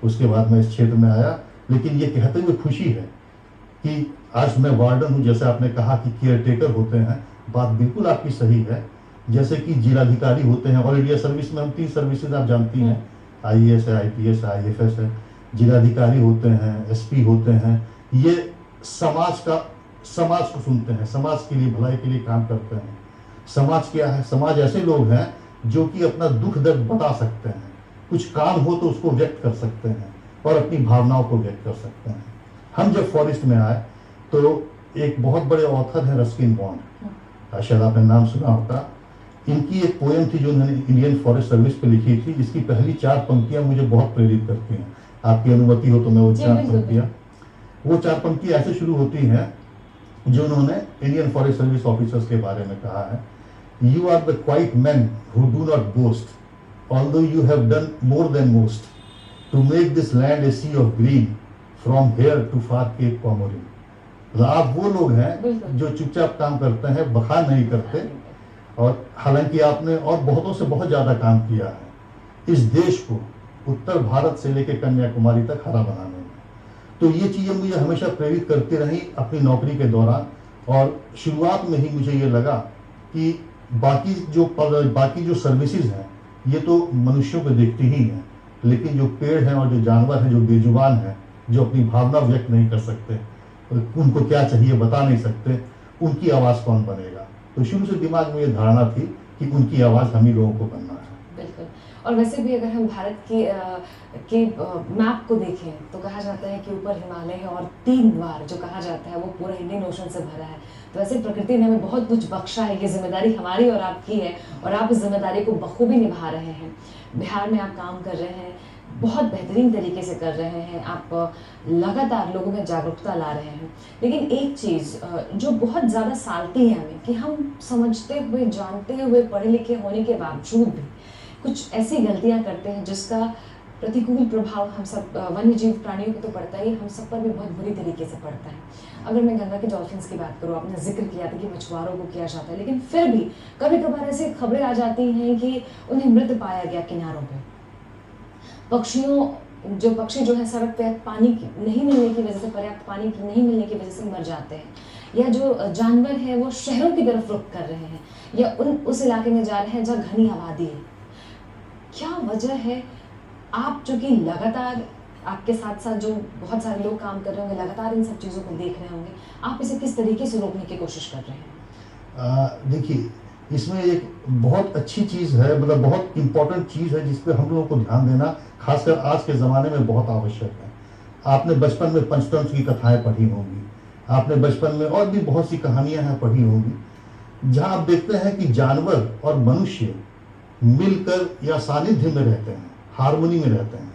उसके बाद मैं इस क्षेत्र में आया। लेकिन ये कहते हुए खुशी है कि आज मैं वार्डन हूँ। जैसे आपने कहा कि केयर टेकर होते हैं, बात बिल्कुल आपकी सही है। जैसे कि जिलाधिकारी होते हैं, ऑल इंडिया सर्विस में हम 3 सर्विसेज आप जानती हैं, IAS है, IPS है, IFS है। जिलाधिकारी होते हैं, SP होते हैं, ये समाज को सुनते हैं, समाज के लिए, भलाई के लिए काम करते हैं। समाज क्या है? समाज ऐसे लोग हैं जो कि अपना दुख दर्द बता सकते हैं, कुछ काम हो तो उसको व्यक्त कर सकते हैं और अपनी भावनाओं को व्यक्त कर सकते हैं। हम जब फॉरेस्ट में आए तो एक बहुत बड़े ऑथर हैं रस्किन बॉन्ड, शायद आपने नाम सुना होगा। इनकी एक पोएम थी जो उन्होंने इंडियन फॉरेस्ट सर्विस पे लिखी थी, जिसकी पहली 4 पंक्तियां मुझे बहुत प्रेरित करती हैं। आपकी अनुमति हो तो मैं वो 4 पंक्तियां ऐसे शुरू होती हैं जो उन्होंने इंडियन फॉरेस्ट सर्विस ऑफिसर्स के बारे में कहा है। You are the quiet man who do not boast, although you have done more than most to make this land a sea of green from here to far Cape Comorin। आप वो लोग हैं जो चुपचाप काम करते हैं, बखान नहीं करते। और हालांकि आपने और बहुतों से बहुत ज़्यादा काम किया है इस देश को उत्तर भारत से लेकर कन्याकुमारी तक हरा बनाने में। तो ये चीज़ें मुझे हमेशा प्रेरित करती रही अपनी नौकरी के दौरान। और शुरुआत में ही मुझे ये लगा कि बाकी जो सर्विसेज हैं ये तो मनुष्यों को देखती ही हैं, लेकिन जो पेड़ हैं और जो जानवर हैं जो बेजुबान हैं, जो अपनी भावना व्यक्त नहीं कर सकते, उनको क्या चाहिए बता नहीं सकते, उनकी आवाज़ कौन बनेगा। तो शुरू से दिमाग में ये धारणा थी कि उनकी आवाज़ हम ही लोगों को बनना है। बिल्कुल। और वैसे भी अगर हम भारत के मैप को देखें तो कहा जाता है कि ऊपर हिमालय है और 3 द्वार जो कहा जाता है वो पूरा इंडियन ओशन से भरा है। तो वैसे प्रकृति ने हमें बहुत कुछ बख्शा है, ये जिम्मेदारी हमारी और आपकी है और आप इस जिम्मेदारी को बखूबी निभा रहे हैं। बिहार में आप काम कर रहे हैं, बहुत बेहतरीन तरीके से कर रहे हैं, आप लगातार लोगों में जागरूकता ला रहे हैं। लेकिन एक चीज़ जो बहुत ज़्यादा सालती है हमें कि हम समझते हुए, जानते हुए, पढ़े लिखे होने के बावजूद भी कुछ ऐसी गलतियां करते हैं जिसका प्रतिकूल प्रभाव हम सब वन्य जीव प्राणियों को तो पड़ता ही, हम सब पर भी बहुत बुरी तरीके से पड़ता है। अगर मैं गंगा के डॉल्फिन्स की बात करूँ, आपने जिक्र किया था कि मछुआरों को किया जाता है, लेकिन फिर भी कभी कभार ऐसी खबरें आ जाती हैं कि उन्हें मृत पाया गया किनारों पे। पक्षी जो है सड़क पे पानी नहीं मिलने की वजह से, पर्याप्त पानी नहीं मिलने की वजह से मर जाते हैं, या जो जानवर है वो शहरों की तरफ रुख कर रहे हैं या उस इलाके में जा रहे हैं जहाँ घनी आबादी है। क्या वजह है? आप जो कि लगातार, आपके साथ साथ जो बहुत सारे लोग काम कर रहे होंगे, लगातार इन सब चीज़ों को देख रहे होंगे, आप इसे किस तरीके से रोकने की कोशिश कर रहे हैं? देखिए, इसमें एक बहुत अच्छी चीज़ है, मतलब बहुत इम्पोर्टेंट चीज़ है जिस पे हम लोगों को ध्यान देना खासकर आज के ज़माने में बहुत आवश्यक है। आपने बचपन में पंचतंत्र की कथाएं पढ़ी होंगी, आपने बचपन में और भी बहुत सी कहानियां हैं पढ़ी होंगी, जहां आप देखते हैं कि जानवर और मनुष्य मिलकर या सानिध्य में रहते हैं, हार्मोनी में रहते हैं।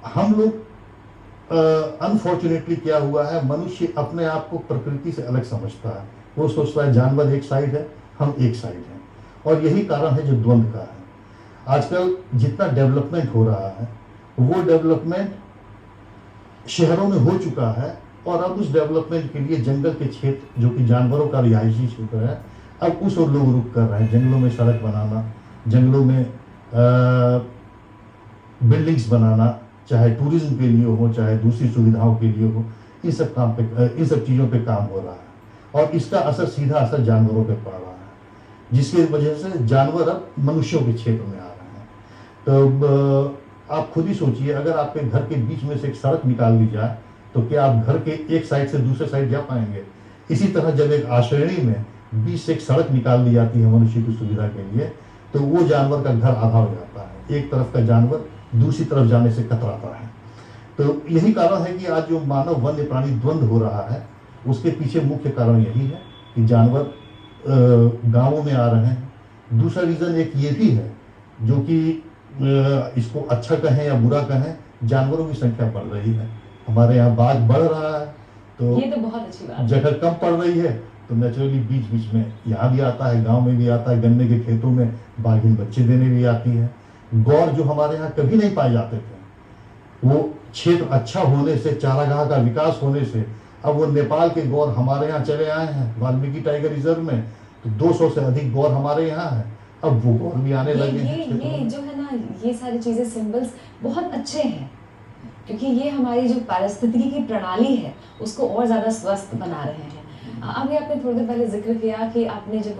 हम लोग अनफॉर्चुनेटली क्या हुआ है, मनुष्य अपने आप को प्रकृति से अलग समझता है। वो सोचता है जानवर एक साइड है, हम एक साइड हैं, और यही कारण है जो द्वंद्व का है। आजकल जितना डेवलपमेंट हो रहा है वो डेवलपमेंट शहरों में हो चुका है, और अब उस डेवलपमेंट के लिए जंगल के क्षेत्र जो कि जानवरों का रिहायशी क्षेत्र है, अब उस ओर लोग रुख कर रहे हैं। जंगलों में सड़क बनाना, जंगलों में बिल्डिंग्स बनाना, चाहे टूरिज्म के लिए हो चाहे दूसरी सुविधाओं के लिए हो, इन सब चीज़ों पे काम हो रहा है, और इसका असर सीधा असर जानवरों पे पड़ रहा है, जिसकी वजह से जानवर अब मनुष्यों के क्षेत्र में आ रहे हैं। तो आप खुद ही सोचिए, अगर आपके घर के बीच में से एक सड़क निकाल दी जाए तो क्या आप घर के एक साइड से दूसरे साइड जा पाएंगे? इसी तरह जब एक आश्रयणी में बीच से एक सड़क निकाल दी जाती है मनुष्य की सुविधा के लिए, तो वो जानवर का घर आधा हो जाता है, एक तरफ का जानवर दूसरी तरफ जाने से कतराता है। तो यही कारण है कि आज जो मानव वन्य प्राणी द्वंद्व हो रहा है, उसके पीछे मुख्य कारण यही है कि जानवर गांवों में आ रहे हैं। दूसरा रीज़न एक ये भी है, जो कि इसको अच्छा कहें या बुरा कहें, जानवरों की संख्या बढ़ रही है। हमारे यहाँ बाघ बढ़ रहा है, तो ये तो बहुत अच्छी बात है। जगह कम पड़ रही है तो नेचुरली बीच बीच में यहाँ भी आता है, गांव में भी आता है, गन्ने के खेतों में बाघिन बच्चे देने भी आती है। गौर जो हमारे यहाँ कभी नहीं पाए जाते थे, वो क्षेत्र अच्छा होने से, चारागाह का विकास होने से, अब वो नेपाल के गौर हमारे यहाँ चले आए हैं वाल्मीकि टाइगर रिजर्व में, तो 200 से अधिक गौर हमारे यहाँ है। अब वो गौर भी आने लगे हैं। ये जो है ना, ये सारी चीज़ें, सिंबल्स बहुत अच्छे हैं, क्योंकि ये हमारी जो पारिस्थितिकी की प्रणाली है उसको और ज़्यादा स्वस्थ बना रहे हैं। अभी आपने थोड़ी देर पहले जिक्र किया कि आपने जब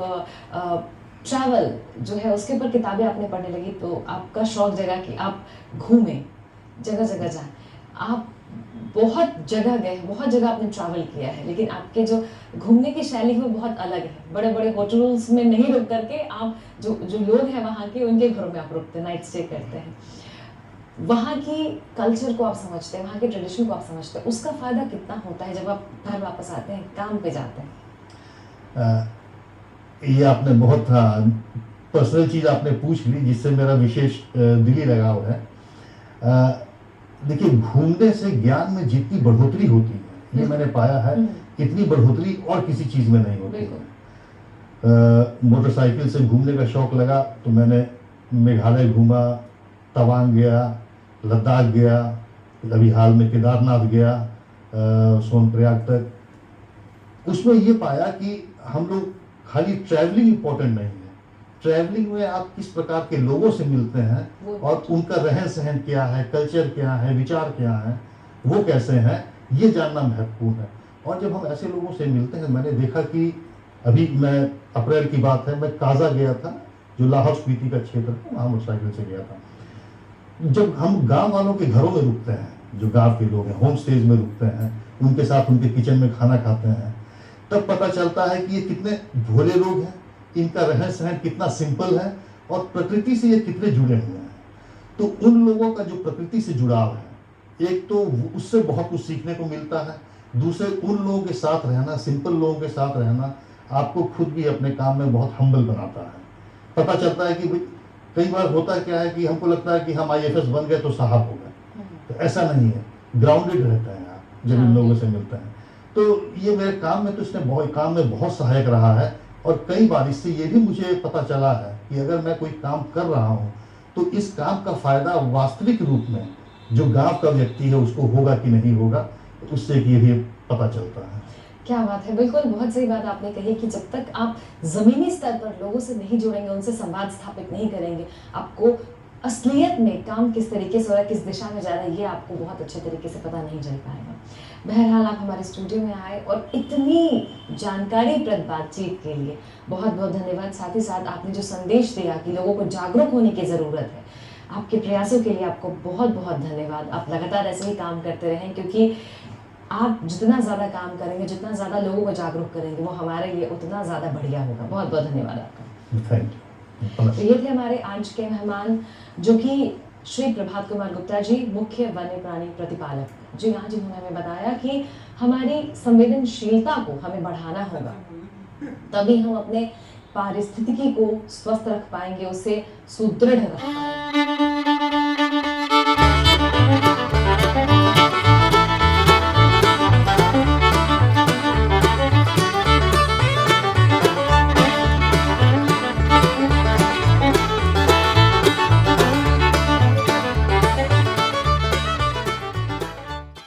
ट्रैवल जो है उसके ऊपर किताबें आपने पढ़ने लगी, तो आपका शौक जगा कि आप घूमें, जगह जगह जाएं। आप बहुत जगह गए, बहुत जगह आपने ट्रैवल किया है, लेकिन आपके जो घूमने की शैली है वो बहुत अलग है। बड़े बड़े होटल्स में नहीं रुक करके आप जो लोग हैं वहाँ के, उनके घरों में आप रुकते हैं, नाइट स्टे करते हैं। वहाँ की कल्चर को आप समझते हैं, वहाँ के ट्रेडिशन को आप समझते हैं, उसका फ़ायदा कितना होता है जब आप घर वापस आते हैं, काम पे जाते हैं? ये आपने बहुत पर्सनल चीज़ आपने पूछ ली, जिससे मेरा विशेष दिली लगाव है। देखिए, घूमने से ज्ञान में जितनी बढ़ोतरी होती है, ये मैंने पाया है, इतनी बढ़ोतरी और किसी चीज़ में नहीं होती है। मोटरसाइकिल से घूमने का शौक लगा तो मैंने मेघालय घूमा, तवांग गया, लद्दाख गया, अभी हाल में केदारनाथ गया, सोनप्रयाग तक। उसमें ये पाया कि हम लोग खाली ट्रैवलिंग इम्पोर्टेंट नहीं है, ट्रैवलिंग में आप किस प्रकार के लोगों से मिलते हैं और उनका रहन सहन क्या है, कल्चर क्या है, विचार क्या है, वो कैसे हैं, ये जानना महत्वपूर्ण है। और जब हम ऐसे लोगों से मिलते हैं, मैंने देखा कि अभी मैं अप्रैल की बात है, मैं काजा गया था, जो लाहौल स्पीति का क्षेत्र है, वहाँ मोटरसाइकिल से गया था। जब हम गांव वालों के घरों में रुकते हैं, जो गांव के लोग हैं होम स्टेज में रुकते हैं, उनके साथ उनके किचन में खाना खाते हैं, तब पता चलता है कि ये कितने भोले लोग हैं, इनका रहन सहन कितना सिंपल है और प्रकृति से ये कितने जुड़े हुए हैं। तो उन लोगों का जो प्रकृति से जुड़ाव है, एक तो उससे बहुत कुछ सीखने को मिलता है, दूसरे उन लोगों के साथ रहना, सिंपल लोगों के साथ रहना आपको खुद भी अपने काम में बहुत हम्बल बनाता है। पता चलता है कि भाई कई बार होता क्या है कि हमको लगता है कि हम आईएफएस बन गए तो साहब हो गए, तो ऐसा नहीं है। ग्राउंडेड रहते हैं आप जब इन लोगों से मिलते हैं। तो ये मेरे काम में तो इसने बहुत सहायक रहा है। और कई बार इससे ये भी मुझे पता चला है कि अगर मैं कोई काम कर रहा हूँ तो इस काम का फायदा वास्तविक रूप में जो गांव का व्यक्ति है उसको होगा कि नहीं होगा, तो उससे ये भी पता चलता है। क्या बात है, बिल्कुल बहुत सही बात आपने कही कि जब तक आप जमीनी स्तर पर लोगों से नहीं जुड़ेंगे, उनसे संवाद स्थापित नहीं करेंगे, आपको असलियत में काम किस तरीके से हो रहा है, किस दिशा में जा रहा है, ये आपको बहुत अच्छे तरीके से पता नहीं चल पाएगा। बहरहाल आप हमारे स्टूडियो में आए और इतनी जानकारीप्रद बातचीत के लिए बहुत बहुत धन्यवाद। साथ ही साथ आपने जो संदेश दिया कि लोगों को जागरूक होने की ज़रूरत है, आपके प्रयासों के लिए आपको बहुत बहुत धन्यवाद। आप लगातार ऐसे ही काम करते रहें, क्योंकि आप जितना ज़्यादा काम करेंगे, जितना ज़्यादा लोगों को जागरूक करेंगे, वो हमारे लिए उतना ज़्यादा बढ़िया होगा। बहुत बहुत धन्यवाद आपका। Thank you. तो ये थे हमारे आज के मेहमान, जो कि श्री प्रभात कुमार गुप्ता जी, मुख्य वन्य प्राणी प्रतिपालक। जी हाँ, जिन्होंने हमें बताया कि हमारी संवेदनशीलता को हमें बढ़ाना होगा, तभी हम अपने पारिस्थितिकी को स्वस्थ रख पाएंगे, उसे सुदृढ़ रख पाएंगे।